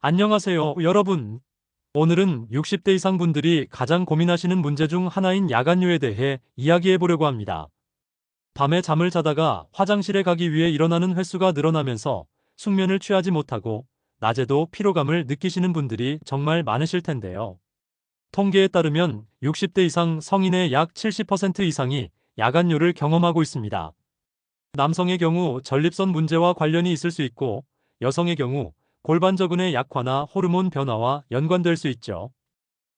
안녕하세요, 여러분. 오늘은 60대 이상 분들이 가장 고민하시는 문제 중 하나인 야간류에 대해 이야기해 보려고 합니다. 밤에 잠을 자다가 화장실에 가기 위해 일어나는 횟수가 늘어나면서 숙면을 취하지 못하고 낮에도 피로감을 느끼시는 분들이 정말 많으실 텐데요. 통계에 따르면 60대 이상 성인의 약 70% 이상이 야간류를 경험하고 있습니다. 남성의 경우 전립선 문제와 관련이 있을 수 있고, 여성의 경우 골반저근의 약화나 호르몬 변화와 연관될 수 있죠.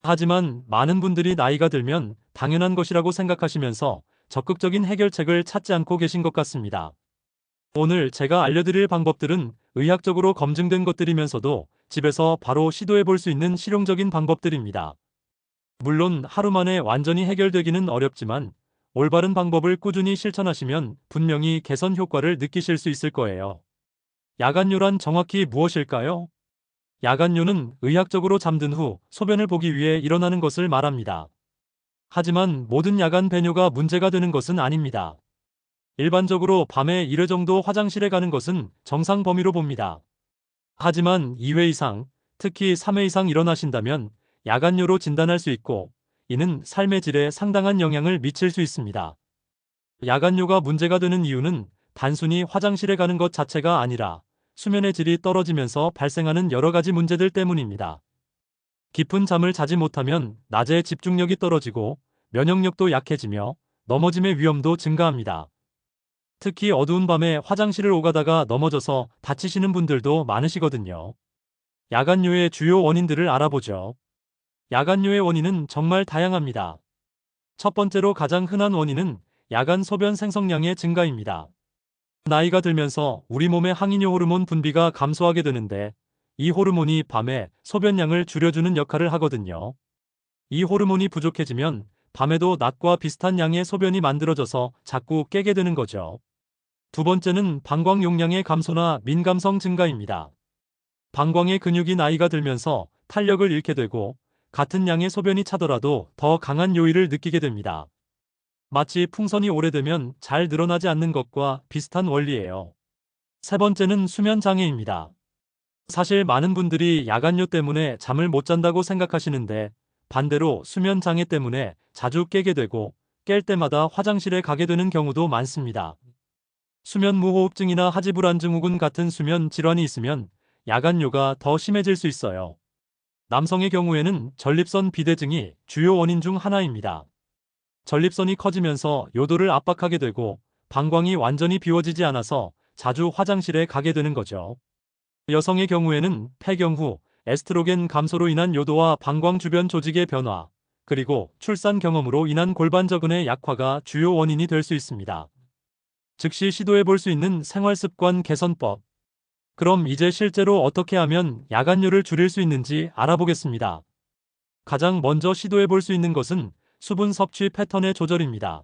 하지만 많은 분들이 나이가 들면 당연한 것이라고 생각하시면서 적극적인 해결책을 찾지 않고 계신 것 같습니다. 오늘 제가 알려드릴 방법들은 의학적으로 검증된 것들이면서도 집에서 바로 시도해 볼 수 있는 실용적인 방법들입니다. 물론 하루 만에 완전히 해결되기는 어렵지만 올바른 방법을 꾸준히 실천하시면 분명히 개선 효과를 느끼실 수 있을 거예요. 야간뇨란 정확히 무엇일까요? 야간뇨는 의학적으로 잠든 후 소변을 보기 위해 일어나는 것을 말합니다. 하지만 모든 야간 배뇨가 문제가 되는 것은 아닙니다. 일반적으로 밤에 1회 정도 화장실에 가는 것은 정상 범위로 봅니다. 하지만 2회 이상, 특히 3회 이상 일어나신다면 야간뇨로 진단할 수 있고, 이는 삶의 질에 상당한 영향을 미칠 수 있습니다. 야간뇨가 문제가 되는 이유는 단순히 화장실에 가는 것 자체가 아니라 수면의 질이 떨어지면서 발생하는 여러 가지 문제들 때문입니다. 깊은 잠을 자지 못하면 낮에 집중력이 떨어지고 면역력도 약해지며 넘어짐의 위험도 증가합니다. 특히 어두운 밤에 화장실을 오가다가 넘어져서 다치시는 분들도 많으시거든요. 야간뇨의 주요 원인들을 알아보죠. 야간뇨의 원인은 정말 다양합니다. 첫 번째로 가장 흔한 원인은 야간 소변 생성량의 증가입니다. 나이가 들면서 우리 몸의 항이뇨 호르몬 분비가 감소하게 되는데, 이 호르몬이 밤에 소변량을 줄여주는 역할을 하거든요. 이 호르몬이 부족해지면 밤에도 낮과 비슷한 양의 소변이 만들어져서 자꾸 깨게 되는 거죠. 두 번째는 방광 용량의 감소나 민감성 증가입니다. 방광의 근육이 나이가 들면서 탄력을 잃게 되고 같은 양의 소변이 차더라도 더 강한 요일을 느끼게 됩니다. 마치 풍선이 오래되면 잘 늘어나지 않는 것과 비슷한 원리예요. 세 번째는 수면 장애입니다. 사실 많은 분들이 야간뇨 때문에 잠을 못 잔다고 생각하시는데, 반대로 수면 장애 때문에 자주 깨게 되고 깰 때마다 화장실에 가게 되는 경우도 많습니다. 수면 무호흡증이나 하지불안 증후군 같은 수면 질환이 있으면 야간뇨가 더 심해질 수 있어요. 남성의 경우에는 전립선 비대증이 주요 원인 중 하나입니다. 전립선이 커지면서 요도를 압박하게 되고 방광이 완전히 비워지지 않아서 자주 화장실에 가게 되는 거죠. 여성의 경우에는 폐경 후 에스트로겐 감소로 인한 요도와 방광 주변 조직의 변화, 그리고 출산 경험으로 인한 골반저근의 약화가 주요 원인이 될 수 있습니다. 즉시 시도해 볼 수 있는 생활습관 개선법. 그럼 이제 실제로 어떻게 하면 야간뇨를 줄일 수 있는지 알아보겠습니다. 가장 먼저 시도해 볼 수 있는 것은 수분 섭취 패턴의 조절입니다.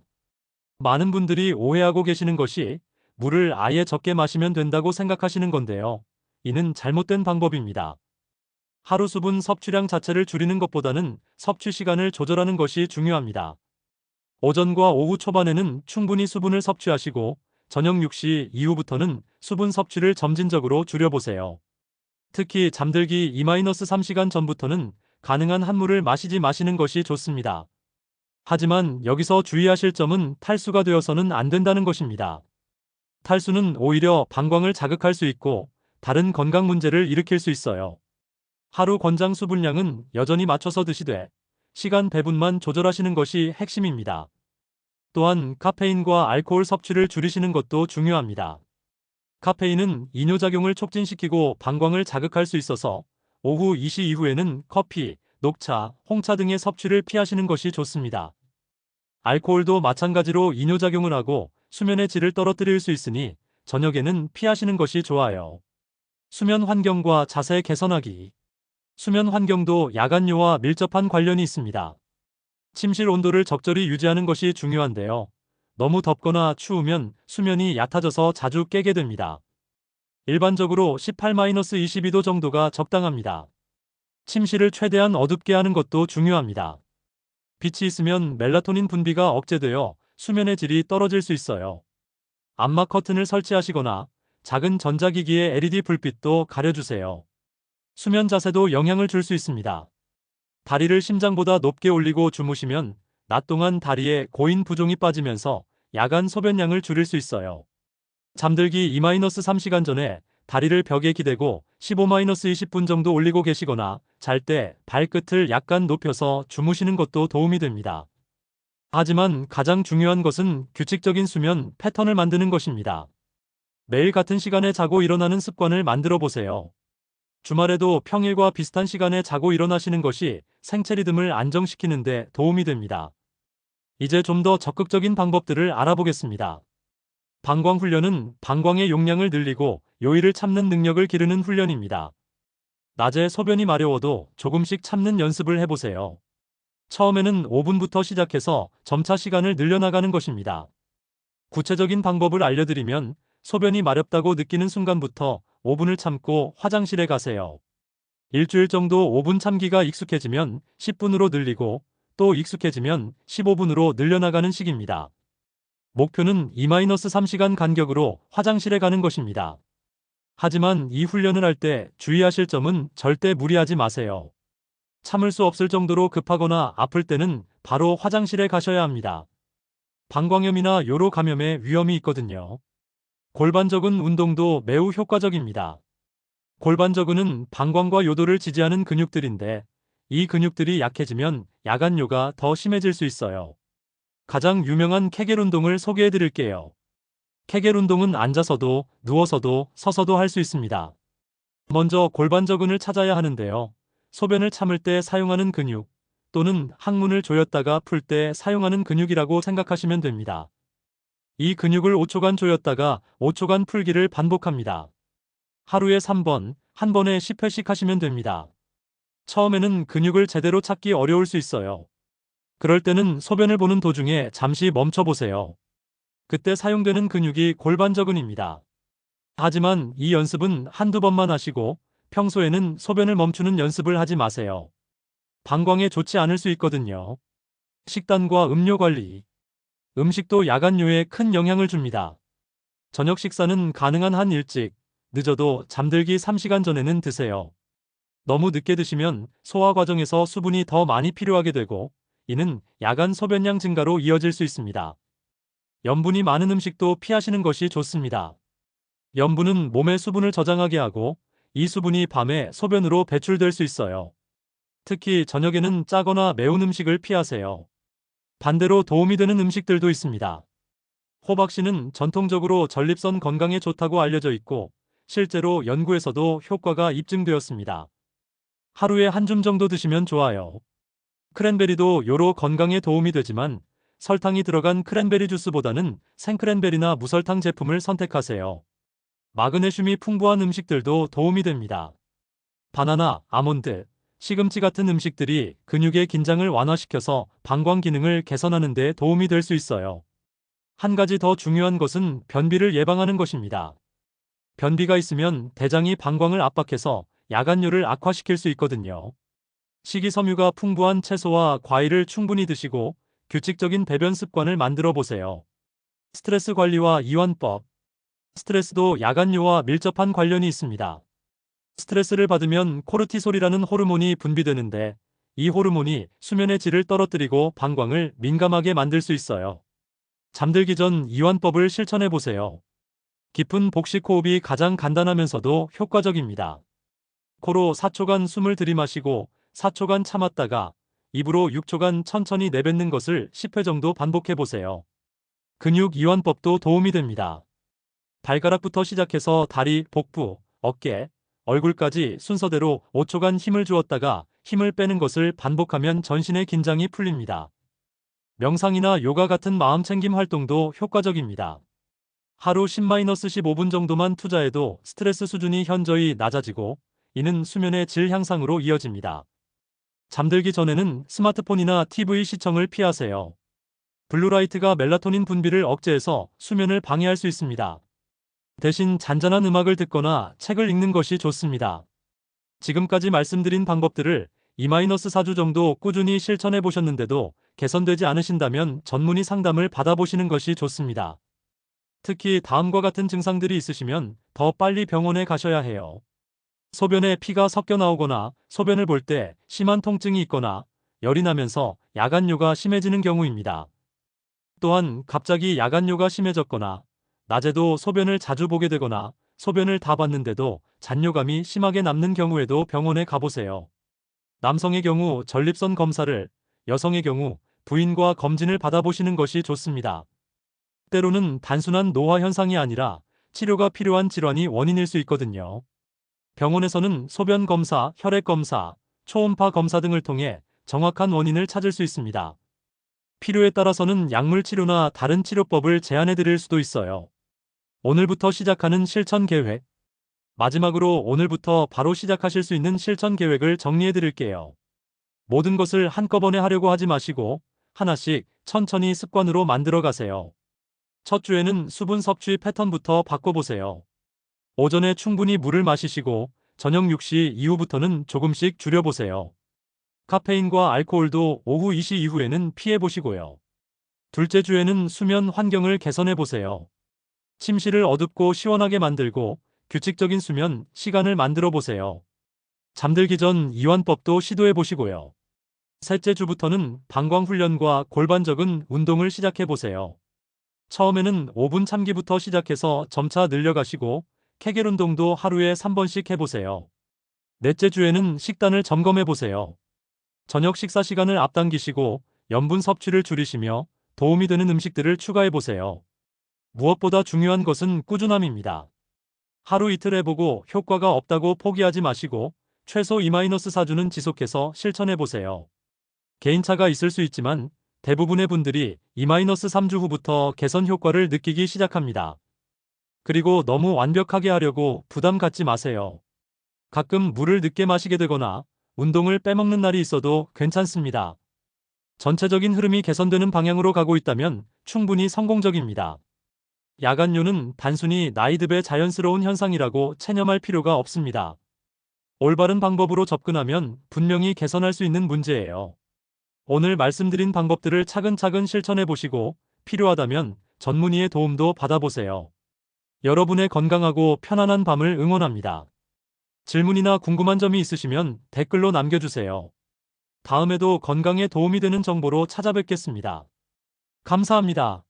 많은 분들이 오해하고 계시는 것이 물을 아예 적게 마시면 된다고 생각하시는 건데요. 이는 잘못된 방법입니다. 하루 수분 섭취량 자체를 줄이는 것보다는 섭취 시간을 조절하는 것이 중요합니다. 오전과 오후 초반에는 충분히 수분을 섭취하시고 저녁 6시 이후부터는 수분 섭취를 점진적으로 줄여보세요. 특히 잠들기 2-3시간 전부터는 가능한 한 물을 마시는 것이 좋습니다. 하지만 여기서 주의하실 점은 탈수가 되어서는 안 된다는 것입니다. 탈수는 오히려 방광을 자극할 수 있고 다른 건강 문제를 일으킬 수 있어요. 하루 권장 수분량은 여전히 맞춰서 드시되 시간 배분만 조절하시는 것이 핵심입니다. 또한 카페인과 알코올 섭취를 줄이시는 것도 중요합니다. 카페인은 이뇨작용을 촉진시키고 방광을 자극할 수 있어서 오후 2시 이후에는 커피, 녹차, 홍차 등의 섭취를 피하시는 것이 좋습니다. 알코올도 마찬가지로 이뇨작용을 하고 수면의 질을 떨어뜨릴 수 있으니 저녁에는 피하시는 것이 좋아요. 수면 환경과 자세 개선하기. 수면 환경도 야간뇨와 밀접한 관련이 있습니다. 침실 온도를 적절히 유지하는 것이 중요한데요. 너무 덥거나 추우면 수면이 얕아져서 자주 깨게 됩니다. 일반적으로 18-22도 정도가 적당합니다. 침실을 최대한 어둡게 하는 것도 중요합니다. 빛이 있으면 멜라토닌 분비가 억제되어 수면의 질이 떨어질 수 있어요. 암막 커튼을 설치하시거나 작은 전자기기의 LED 불빛도 가려주세요. 수면 자세도 영향을 줄 수 있습니다. 다리를 심장보다 높게 올리고 주무시면 낮 동안 다리에 고인 부종이 빠지면서 야간 소변량을 줄일 수 있어요. 잠들기 2-3시간 전에 다리를 벽에 기대고 15-20분 정도 올리고 계시거나 잘 때 발끝을 약간 높여서 주무시는 것도 도움이 됩니다. 하지만 가장 중요한 것은 규칙적인 수면 패턴을 만드는 것입니다. 매일 같은 시간에 자고 일어나는 습관을 만들어 보세요. 주말에도 평일과 비슷한 시간에 자고 일어나시는 것이 생체 리듬을 안정시키는 데 도움이 됩니다. 이제 좀 더 적극적인 방법들을 알아보겠습니다. 방광 훈련은 방광의 용량을 늘리고 요일을 참는 능력을 기르는 훈련입니다. 낮에 소변이 마려워도 조금씩 참는 연습을 해보세요. 처음에는 5분부터 시작해서 점차 시간을 늘려나가는 것입니다. 구체적인 방법을 알려드리면 소변이 마렵다고 느끼는 순간부터 5분을 참고 화장실에 가세요. 일주일 정도 5분 참기가 익숙해지면 10분으로 늘리고 또 익숙해지면 15분으로 늘려나가는 식입니다. 목표는 2-3시간 간격으로 화장실에 가는 것입니다. 하지만 이 훈련을 할 때 주의하실 점은 절대 무리하지 마세요. 참을 수 없을 정도로 급하거나 아플 때는 바로 화장실에 가셔야 합니다. 방광염이나 요로 감염의 위험이 있거든요. 골반적은 운동도 매우 효과적입니다. 골반저근은 방광과 요도를 지지하는 근육들인데 이 근육들이 약해지면 야간요가 더 심해질 수 있어요. 가장 유명한 케겔 운동을 소개해 드릴게요. 케겔 운동은 앉아서도 누워서도 서서도 할 수 있습니다. 먼저 골반저근을 찾아야 하는데요. 소변을 참을 때 사용하는 근육 또는 항문을 조였다가 풀 때 사용하는 근육이라고 생각하시면 됩니다. 이 근육을 5초간 조였다가 5초간 풀기를 반복합니다. 하루에 3번, 한 번에 10회씩 하시면 됩니다. 처음에는 근육을 제대로 찾기 어려울 수 있어요. 그럴 때는 소변을 보는 도중에 잠시 멈춰보세요. 그때 사용되는 근육이 골반저근입니다. 하지만 이 연습은 한두 번만 하시고 평소에는 소변을 멈추는 연습을 하지 마세요. 방광에 좋지 않을 수 있거든요. 식단과 음료 관리. 음식도 야간요에 큰 영향을 줍니다. 저녁 식사는 가능한 한 일찍, 늦어도 잠들기 3시간 전에는 드세요. 너무 늦게 드시면 소화 과정에서 수분이 더 많이 필요하게 되고 이는 야간 소변량 증가로 이어질 수 있습니다. 염분이 많은 음식도 피하시는 것이 좋습니다. 염분은 몸의 수분을 저장하게 하고 이 수분이 밤에 소변으로 배출될 수 있어요. 특히 저녁에는 짜거나 매운 음식을 피하세요. 반대로 도움이 되는 음식들도 있습니다. 호박씨는 전통적으로 전립선 건강에 좋다고 알려져 있고 실제로 연구에서도 효과가 입증되었습니다. 하루에 한 줌 정도 드시면 좋아요. 크랜베리도 요로 건강에 도움이 되지만 설탕이 들어간 크랜베리 주스보다는 생크랜베리나 무설탕 제품을 선택하세요. 마그네슘이 풍부한 음식들도 도움이 됩니다. 바나나, 아몬드, 시금치 같은 음식들이 근육의 긴장을 완화시켜서 방광 기능을 개선하는 데 도움이 될 수 있어요. 한 가지 더 중요한 것은 변비를 예방하는 것입니다. 변비가 있으면 대장이 방광을 압박해서 야간요를 악화시킬 수 있거든요. 식이섬유가 풍부한 채소와 과일을 충분히 드시고 규칙적인 배변 습관을 만들어 보세요. 스트레스 관리와 이완법. 스트레스도 야간요와 밀접한 관련이 있습니다. 스트레스를 받으면 코르티솔이라는 호르몬이 분비되는데 이 호르몬이 수면의 질을 떨어뜨리고 방광을 민감하게 만들 수 있어요. 잠들기 전 이완법을 실천해 보세요. 깊은 복식 호흡이 가장 간단하면서도 효과적입니다. 코로 4초간 숨을 들이마시고 4초간 참았다가 입으로 6초간 천천히 내뱉는 것을 10회 정도 반복해 보세요. 근육 이완법도 도움이 됩니다. 발가락부터 시작해서 다리, 복부, 어깨, 얼굴까지 순서대로 5초간 힘을 주었다가 힘을 빼는 것을 반복하면 전신의 긴장이 풀립니다. 명상이나 요가 같은 마음챙김 활동도 효과적입니다. 하루 10-15분 정도만 투자해도 스트레스 수준이 현저히 낮아지고 이는 수면의 질 향상으로 이어집니다. 잠들기 전에는 스마트폰이나 TV 시청을 피하세요. 블루라이트가 멜라토닌 분비를 억제해서 수면을 방해할 수 있습니다. 대신 잔잔한 음악을 듣거나 책을 읽는 것이 좋습니다. 지금까지 말씀드린 방법들을 2-4주 정도 꾸준히 실천해 보셨는데도 개선되지 않으신다면 전문의 상담을 받아보시는 것이 좋습니다. 특히 다음과 같은 증상들이 있으시면 더 빨리 병원에 가셔야 해요. 소변에 피가 섞여 나오거나 소변을 볼 때 심한 통증이 있거나 열이 나면서 야간뇨가 심해지는 경우입니다. 또한 갑자기 야간뇨가 심해졌거나 낮에도 소변을 자주 보게 되거나 소변을 다 봤는데도 잔뇨감이 심하게 남는 경우에도 병원에 가보세요. 남성의 경우 전립선 검사를, 여성의 경우 부인과 검진을 받아보시는 것이 좋습니다. 때로는 단순한 노화 현상이 아니라 치료가 필요한 질환이 원인일 수 있거든요. 병원에서는 소변 검사, 혈액 검사, 초음파 검사 등을 통해 정확한 원인을 찾을 수 있습니다. 필요에 따라서는 약물 치료나 다른 치료법을 제안해 드릴 수도 있어요. 오늘부터 시작하는 실천 계획. 마지막으로 오늘부터 바로 시작하실 수 있는 실천 계획을 정리해 드릴게요. 모든 것을 한꺼번에 하려고 하지 마시고 하나씩 천천히 습관으로 만들어 가세요. 첫 주에는 수분 섭취 패턴부터 바꿔보세요. 오전에 충분히 물을 마시시고 저녁 6시 이후부터는 조금씩 줄여보세요. 카페인과 알코올도 오후 2시 이후에는 피해보시고요. 둘째 주에는 수면 환경을 개선해보세요. 침실을 어둡고 시원하게 만들고 규칙적인 수면 시간을 만들어 보세요. 잠들기 전 이완법도 시도해 보시고요. 셋째 주부터는 방광 훈련과 골반적인 운동을 시작해 보세요. 처음에는 5분 참기부터 시작해서 점차 늘려가시고 케겔 운동도 하루에 3번씩 해보세요. 넷째 주에는 식단을 점검해 보세요. 저녁 식사 시간을 앞당기시고 염분 섭취를 줄이시며 도움이 되는 음식들을 추가해 보세요. 무엇보다 중요한 것은 꾸준함입니다. 하루 이틀 해보고 효과가 없다고 포기하지 마시고 최소 2-4주는 지속해서 실천해 보세요. 개인차가 있을 수 있지만 대부분의 분들이 2-3주 후부터 개선 효과를 느끼기 시작합니다. 그리고 너무 완벽하게 하려고 부담 갖지 마세요. 가끔 물을 늦게 마시게 되거나 운동을 빼먹는 날이 있어도 괜찮습니다. 전체적인 흐름이 개선되는 방향으로 가고 있다면 충분히 성공적입니다. 야간뇨는 단순히 나이듦의 자연스러운 현상이라고 체념할 필요가 없습니다. 올바른 방법으로 접근하면 분명히 개선할 수 있는 문제예요. 오늘 말씀드린 방법들을 차근차근 실천해 보시고 필요하다면 전문의의 도움도 받아보세요. 여러분의 건강하고 편안한 밤을 응원합니다. 질문이나 궁금한 점이 있으시면 댓글로 남겨주세요. 다음에도 건강에 도움이 되는 정보로 찾아뵙겠습니다. 감사합니다.